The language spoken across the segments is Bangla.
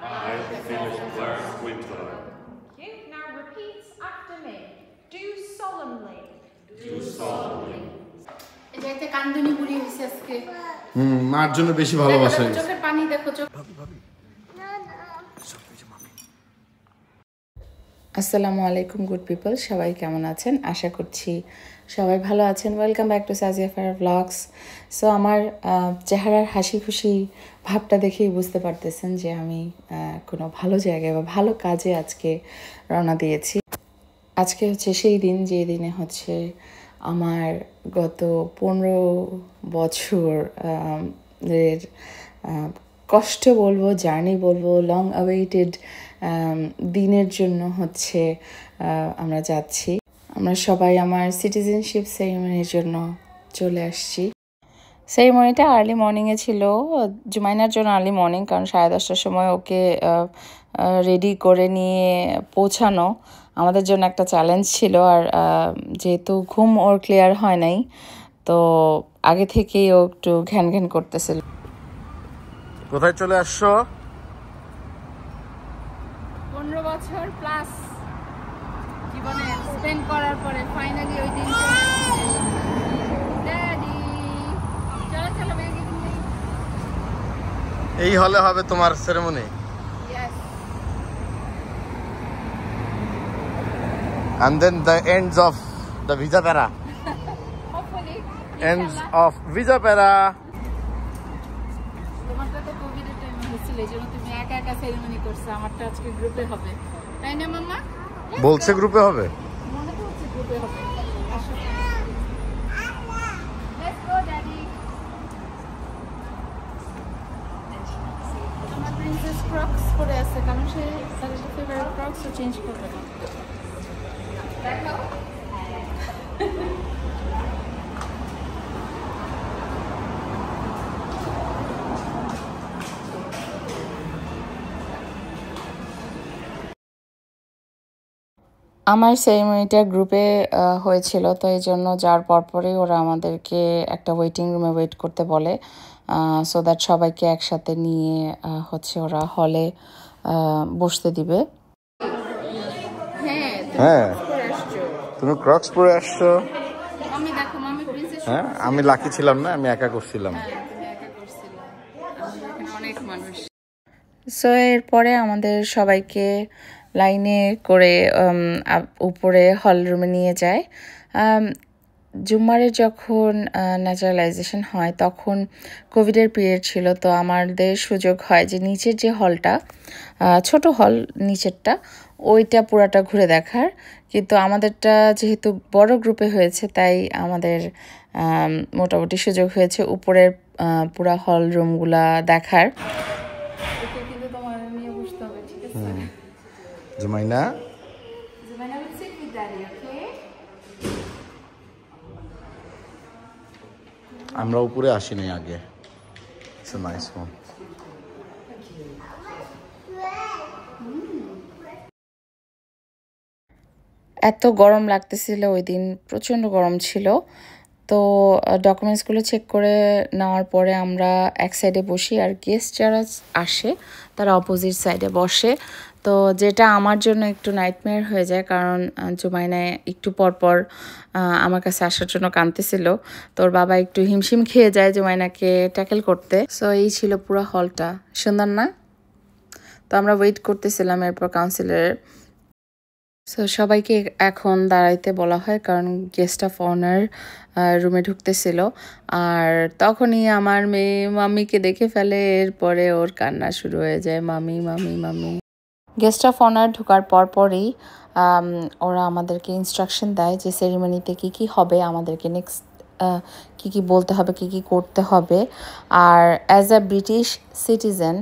I, Phyllis Clarence Winter, you now repeat after me. Do solemnly. do solemnly. এটা একটা কান্দুনি বুড়ি হইছে আজকে মার জন্য বেশি ভালোবাসা চোখের পানি দেখো চোখ আসসালামু আলাইকুম গুড পিপল সবাই কেমন আছেন আশা করছি সবাই ভালো আছেন welcome back to Sajia fire blogs so আমার চেহারার হাসি খুশি ভাবটা দেখেই বুঝতে পারতেছেন যে আমি কোনো ভালো জায়গায় বা ভালো কাজে আজকে রওনা দিয়েছি আজকে হচ্ছে সেই দিন যে দিনে হচ্ছে আমার গত 15 বছর এর কষ্ট বলবো জার্নি বলবো লং অ্যাওয়েটেড দিনের জন্য হচ্ছে আমরা যাচ্ছি আমরা সবাই আমার সিটিজেনশিপ সেরিমনির জন্য চলে আসছি সেরিমনিটা আর্লি মর্নিংয়ে ছিল জুমাইনার জন্য আর্লি মর্নিং কারণ 10:30টার সময় ওকে রেডি করে নিয়ে পৌঁছানো আমাদের জন্য একটা চ্যালেঞ্জ ছিল আর যেহেতু ঘুম ওর ক্লিয়ার হয় নাই তো আগে থেকেই ও একটু ঘ্যান ঘ্যান করতেছিল কোথায় চলে আসছো 15 বছর প্লাস জীবনে স্পেন্ড করার পরে ফাইনালি ওই দিন ড্যাডি চলো চলো বেগে এই হলে হবে তোমার ceremony and then the ends of the visa para hopefully ends of visa para তোমারটা তো কোভিড এর টাইমে হয়েছিল যেন তুমি একা একা সেরিমনি করছো আমারটা আজকে গ্রুপে হবে তাই না মাম্মা বলছে গ্রুপে হবে মনে তো হচ্ছে গ্রুপে হবে আসো লেটস গো ড্যাডি আমার প্রিন্সেস ক্রক্স পরে আছে কারণ সে তার ফেভারিট ক্রক্স ও চেঞ্জ করবে না দেখো আমার সেরিমনিটা গ্রুপে হয়েছিল তো এই জন্য যার পরপরই ওরা আমাদেরকে একটা ওয়েটিং রুমে ওয়েট করতে বলে সো দ্যাট সবাইকে একসাথে নিয়ে হচ্ছে ওরা হলে বসতে দিবে হ্যাঁ তুমি ক্রক্স পরে আসছো আমি দেখো মামি প্রিন্সেস হ্যাঁ আমি লাকি ছিলাম না আমি একা করছিলাম তুমি একা করছিলে এখানে অনেক মানুষ সো এরপরে আমাদের সবাইকে লাইনে করে উপরে হল রুমে নিয়ে যায় জুম্মারে যখন ন্যাচারালাইজেশন হয় তখন কোভিডের পিরিয়ড ছিল তো আমাদের সুযোগ হয় যে নিচের যে হলটা ছোট হল নিচেরটা ওইটা পুরাটা ঘুরে দেখার কিন্তু আমাদেরটা যেহেতু বড় গ্রুপে হয়েছে তাই আমাদের মোটামুটি সুযোগ হয়েছে উপরের পুরা হল রুমগুলা দেখার কিন্তু তোমার নিয়ে বুঝতে হবে ঠিক আছে জুমাইনা Jumana will sit with Daddy, okay? আমরা উপরে আসিনি আগে ইটস আ নাইস ওয়ান এত গরম লাগতেছিল ওই দিন প্রচণ্ড গরম ছিল তো ডকুমেন্টসগুলো চেক করে নেওয়ার পরে আমরা এক সাইডে বসি আর গেস্ট যারা আসে তারা অপোজিট সাইডে বসে তো যেটা আমার জন্য একটু নাইটমেয়ার হয়ে যায় কারণ জুমাইনায় একটু পর আমার কাছে আসার জন্য কাঁদতেছিল তোর বাবা একটু হিমশিম খেয়ে যায় জুমাইনাকে ট্যাকেল করতে সো এই ছিল পুরো হলটা সুন্দর না তো আমরা ওয়েট করতেছিলাম এরপর কাউন্সিলরের সো সবাইকে এখন দাঁড়াইতে বলা হয় কারণ গেস্ট অফ অনার রুমে ঢুকতেছিল আর তখনই আমার মেয়ে মাম্মিকে দেখে ফেলে এরপরে ওর কান্না শুরু হয়ে যায় মামি মামি মামি গেস্ট অফ অনার ঢোকার পরপরই ওরা আমাদেরকে ইনস্ট্রাকশন দেয় যে সেরিমনিতে কী কী হবে আমাদেরকে নেক্সট কী কী বলতে হবে কী কী করতে হবে আর অ্যাজ আ ব্রিটিশ সিটিজেন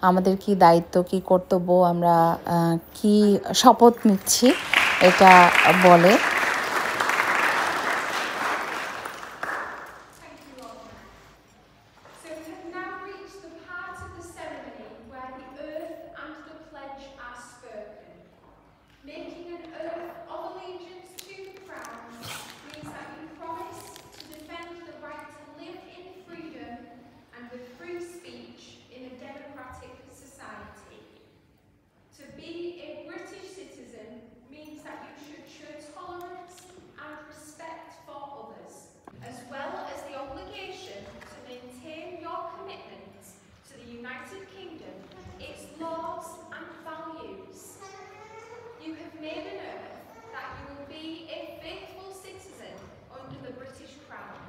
আমাদের কি দায়িত্ব কি কর্তব্য আমরা কি শপথ নিচ্ছি এটা বলে Making an oath of allegiance to the crown means that you promise to defend the right to live in freedom and with free speech in a democratic society. laws, and values. You have made an oath that you will be a faithful citizen under the British Crown.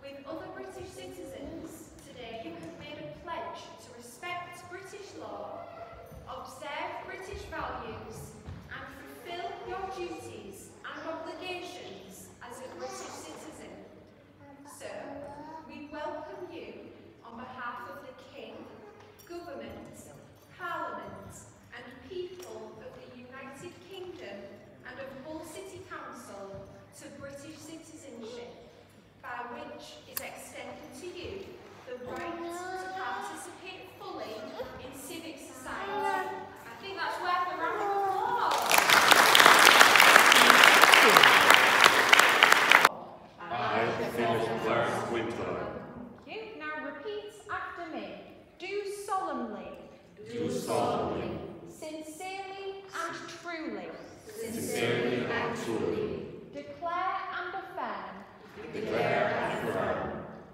With other British citizens, today you have made a pledge to respect British law, observe British values, and fulfil your duties and obligations as a British citizen. So, we welcome you on behalf of the King, Government, Parliament, and people of the United Kingdom and of Hull City Council to British citizenship, by which is extended to you the right to participate fully in civic society. I think that's worth a round of applause. I, Phyllis Clarence Winter, You now repeat after me. Do solemnly, do solemnly, sincerely and truly sincerely and truly declare and affirm declare and affirm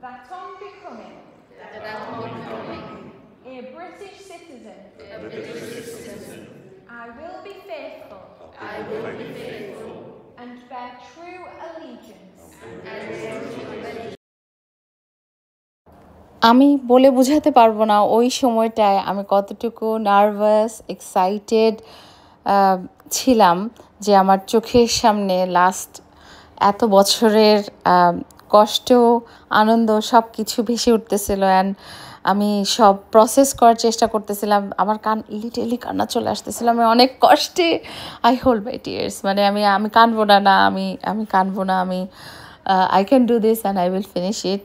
that on becoming a British citizen, that British citizen I will be faithful I will be faithful and bear true allegiance আমি বলে বোঝাতে পারবো না ওই সময়টায় আমি কতটুকু নার্ভাস এক্সাইটেড ছিলাম যে আমার চোখের সামনে লাস্ট এত বছরের কষ্ট আনন্দ সব কিছু ভেসে উঠতেছিল অ্যান্ড আমি সব প্রসেস করার চেষ্টা করতেছিলাম আমার লিটারলি কান্না চলে আসতেছিল আমি অনেক কষ্টে আই হোল্ড মাই টিয়ার্স মানে আমি কাঁদবো না আমি কাঁদবো না আমি I can do this and I will finish it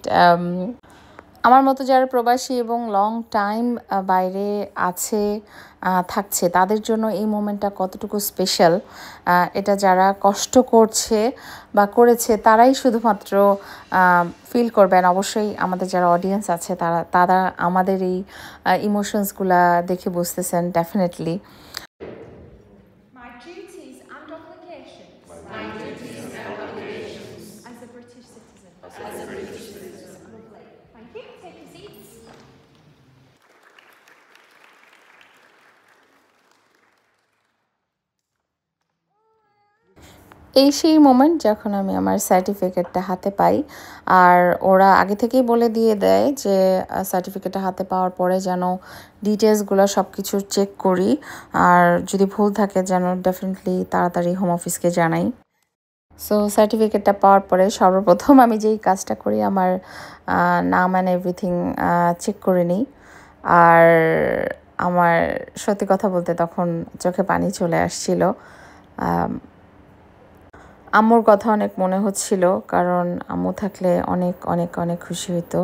আমার মতো যারা প্রবাসী এবং লং টাইম বাইরে আছে থাকছে তাদের জন্য এই মোমেন্টটা কতটুকু স্পেশাল এটা যারা কষ্ট করছে বা করেছে তারাই শুধুমাত্র ফিল করবেন অবশ্যই আমাদের যারা অডিয়েন্স আছে তারা আমাদের এই ইমোশনসগুলা দেখে বুঝতেছেন definitely my duties and obligations as a British citizen. Lovely. Thank you. Take your seats. এই সেই মোমেন্ট যখন আমি আমার সার্টিফিকেটটা হাতে পাই আর ওরা আগে থেকেই বলে দিয়ে দেয় যে সার্টিফিকেটটা হাতে পাওয়ার পরে যেন ডিটেলসগুলো সব কিছু চেক করি আর যদি ভুল থাকে যেন ডেফিনেটলি তাড়াতাড়ি হোম অফিসকে জানাই সো সার্টিফিকেটটা পাওয়ার পরে সর্বপ্রথম আমি যেই কাজটা করি আমার নাম অ্যান্ড এভরিথিং চেক করে নিই আর আমার সত্যি কথা বলতে তখন চোখে পানি চলে আসছিল আম্মুর কথা অনেক মনে হচ্ছিল কারণ আম্মু থাকলে অনেক অনেক অনেক খুশি হইতো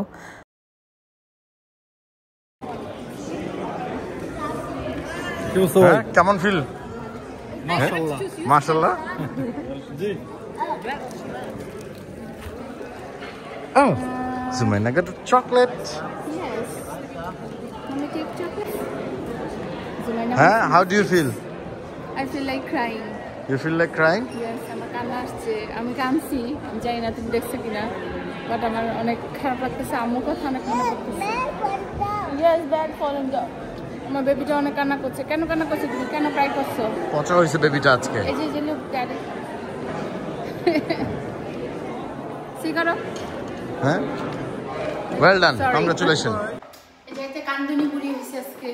কেমন ফিল মাশাআল্লাহ জি Oh, Zumaina got a chocolate. Yes. Can we take chocolate? Zumaina, Huh? How do you feel? I feel like crying. You feel like crying? Yes, আমার কান্না আসছে আমি কাঁদছি আমি জানি না তুমি দেখছো কিনা বাট আমার অনেক খারাপ লাগতেছে আম্মুর কথা অনেক মনে পড়তেছে ইয়েস ব্যাড ফলন দাও আমার বেবিটা অনেক কান্না করছে কেন কান্না করছে তুমি কেন ক্রাই করছো পচা হয়েছে বেবিটা আজকে এই যে লোক ড্যাডি সিগারো হ্যাঁ ওয়েল ডান কংগ্রাচুলেশন এই যে একটা কান্দুনি বুড়ি হইছে আজকে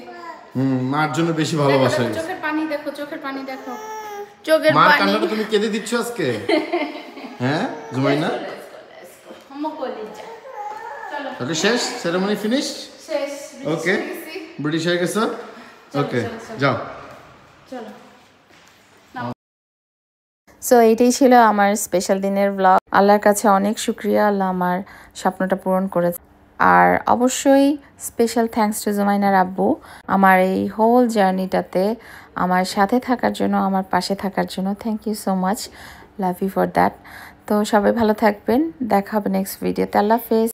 মার জন্য বেশি ভালোবাসা চোখের পানি দেখো চোখের পানি দেখো চোখের মার পানি কান্নাটা তুমি কেঁদে দিচ্ছ আজকে হ্যাঁ জুমাইনা তাহলে শেষ সেরেমনি ফিনিশ শেষ ওকে ব্রিটিশ হয়ে গেছো ওকে যাও চলো সো এইটাই ছিল আমার স্পেশাল দিনের ব্লগ আল্লাহর কাছে অনেক শুকরিয়া আল্লাহ আমার স্বপ্নটা পূরণ করেছে আর অবশ্যই স্পেশাল থ্যাঙ্কস টু জুমাইনার আব্বু আমার এই হোল জার্নিটাতে আমার সাথে থাকার জন্য আমার পাশে থাকার জন্য thank you so much love you for that তো সবাই ভালো থাকবেন দেখা হবে নেক্সট ভিডিওতে আল্লাহ হাফেজ